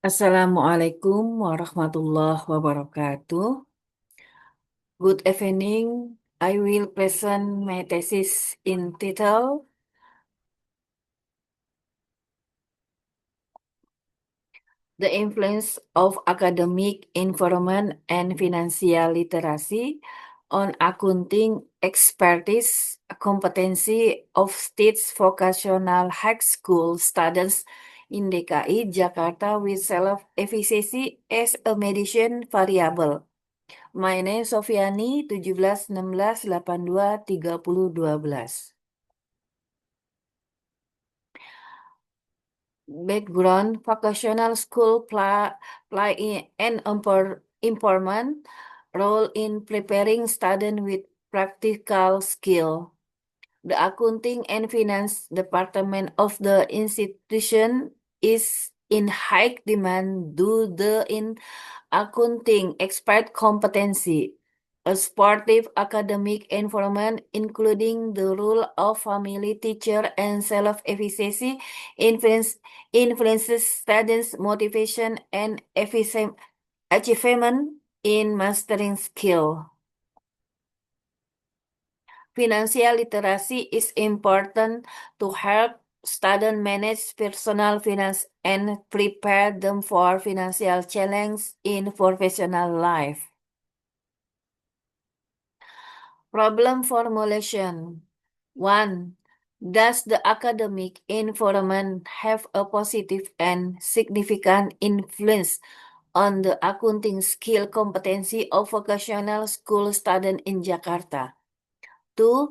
Assalamualaikum warahmatullahi wabarakatuh. Good evening. I will present my thesis in title The Influence of Academic Environment and Financial Literacy on Accounting Expertise Competency of States Vocational High School Students in DKI Jakarta with self-efficacy as a median variable. My name Sofiani 17 16 82 30 12. Background vocational school play an important role in preparing students with practical skill. The accounting and finance department of the institution is in high demand due the in accounting expert competency, a supportive academic environment, including the role of family, teacher, and self-efficacy, influences students' motivation and achievement in mastering skill. Financial literacy is important to help students manage personal finance and prepare them for financial challenges in professional life. Problem formulation. 1. Does the academic environment have a positive and significant influence on the accounting skill competency of vocational school students in Jakarta? 2.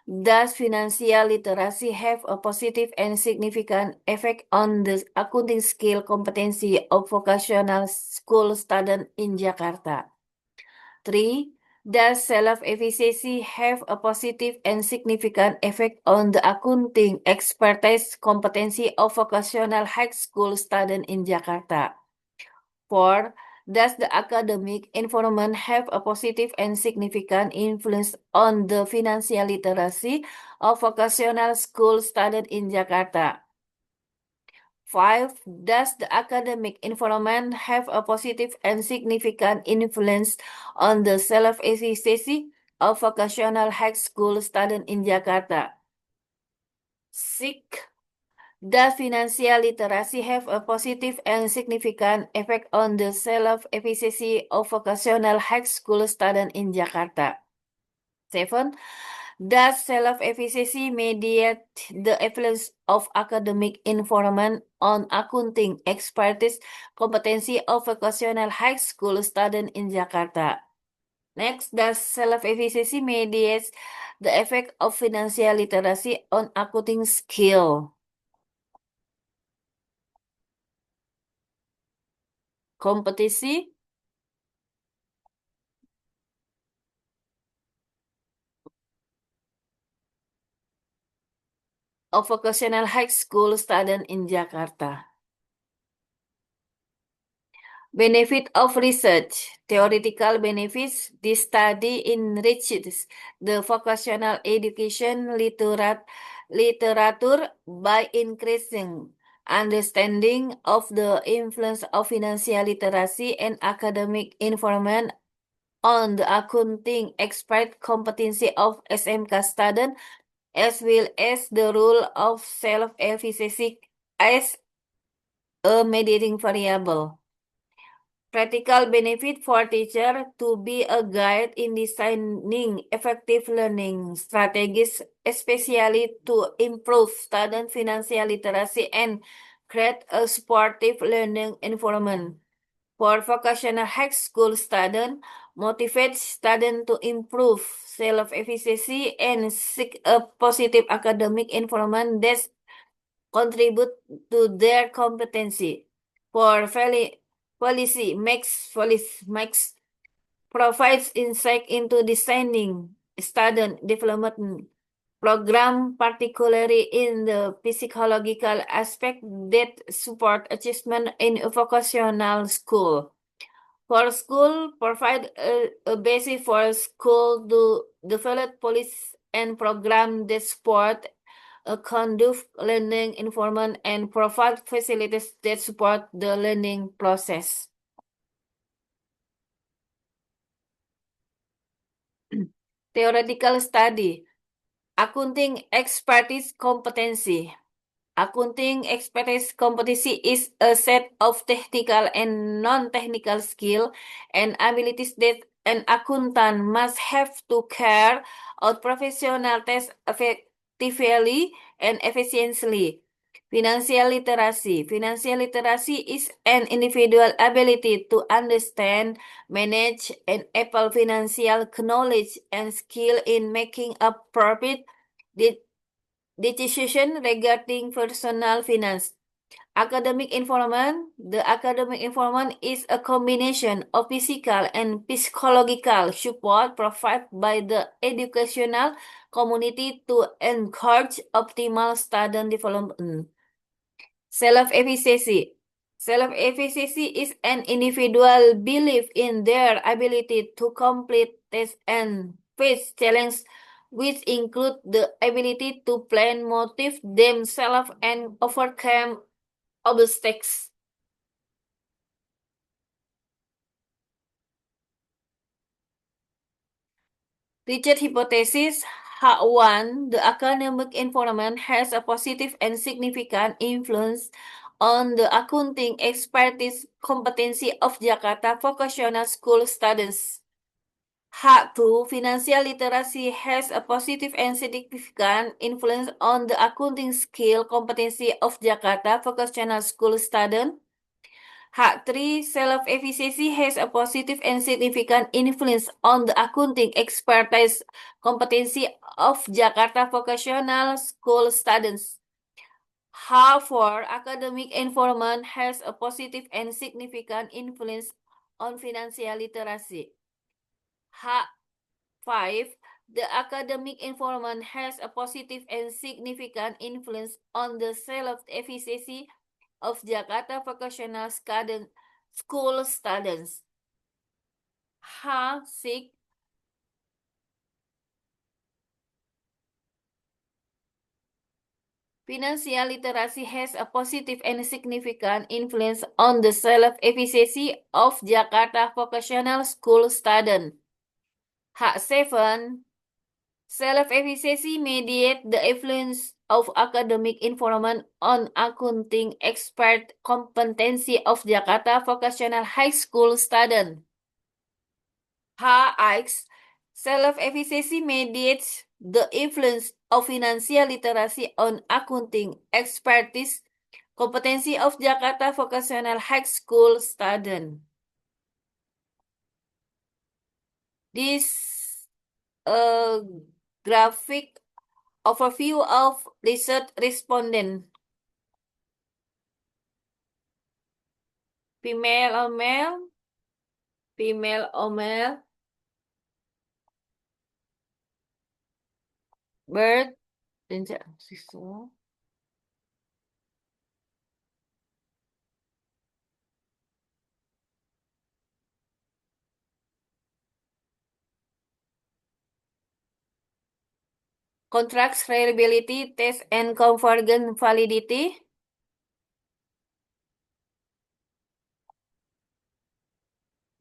Does financial literacy have a positive and significant effect on the accounting skill competency of vocational school students in Jakarta? 3. Does self-efficacy have a positive and significant effect on the accounting expertise competency of vocational high school students in Jakarta? 4. Does the academic environment have a positive and significant influence on the financial literacy of vocational school students in Jakarta? 5. Does the academic environment have a positive and significant influence on the self-efficacy of vocational high school students in Jakarta? 6. Does financial literacy have a positive and significant effect on the self-efficacy of vocational high school students in Jakarta? 7. Does self-efficacy mediate the influence of academic environment on accounting expertise competency of vocational high school students in Jakarta? Next, does self-efficacy mediate the effect of financial literacy on accounting skill? Competency of vocational high school students in Jakarta. Benefit of research. Theoretical benefits. This study enriches the vocational education literature by increasing understanding of the influence of financial literacy and academic environment on the accounting expert competency of SMK students, as well as the role of self-efficacy as a mediating variable. Practical benefit for teacher to be a guide in designing effective learning strategies, especially to improve student financial literacy and create a supportive learning environment. For vocational high school student, motivate student to improve self-efficacy and seek a positive academic environment that contribute to their competency. For policy makes provides insight into designing student development program, particularly in the psychological aspect that support achievement in a vocational school. For school, provide a basis for school to develop policy and program that support conduct learning environment, and provide facilities that support the learning process. Theoretical study, accounting expertise competency. Accounting expertise competency is a set of technical and non-technical skill and abilities that an accountant must have to carry out professional tasks effectively and efficiently. Financial literacy. Financial literacy is an individual ability to understand, manage, and apply financial knowledge and skill in making a profit decision regarding personal finance. Academic environment. The academic environment is a combination of physical and psychological support provided by the educational community to encourage optimal student development. Self-efficacy. Self-efficacy is an individual belief in their ability to complete tests and face challenges, which include the ability to plan, motivate themselves, and overcome obstacles. Richard hypothesis H1, the academic environment has a positive and significant influence on the accounting expertise competency of Jakarta vocational school students. H2, financial literacy has a positive and significant influence on the accounting skill competency of Jakarta vocational school students. H3, self-efficacy has a positive and significant influence on the accounting expertise competency of Jakarta vocational school students. H4, academic environment has a positive and significant influence on financial literacy. H5, the academic environment has a positive and significant influence on the self-efficacy of Jakarta vocational school students. H6, financial literacy has a positive and significant influence on the self-efficacy of Jakarta vocational school students. H7, self-efficacy mediates the influence of academic environment on accounting expert competency of Jakarta vocational high school students. H8, self-efficacy mediates the influence of financial literacy on accounting expertise competency of Jakarta vocational high school students. This graphic overview of research respondent. Female or male? Female or male? Bird? Siswa. Contracts reliability test and convergent validity.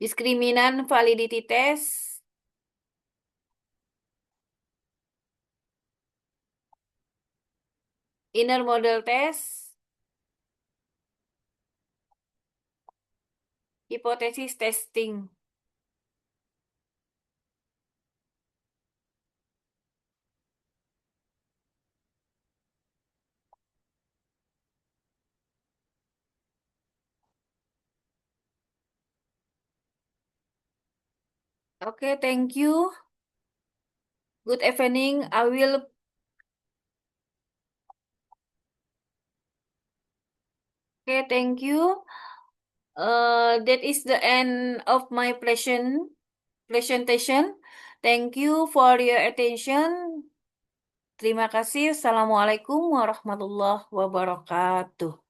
Discriminant validity test. Inner model test. Hypothesis testing. Okay, thank you. Good evening. I will. Okay, thank you. That is the end of my presentation. Thank you for your attention. Terima kasih. Assalamualaikum warahmatullahi wabarakatuh.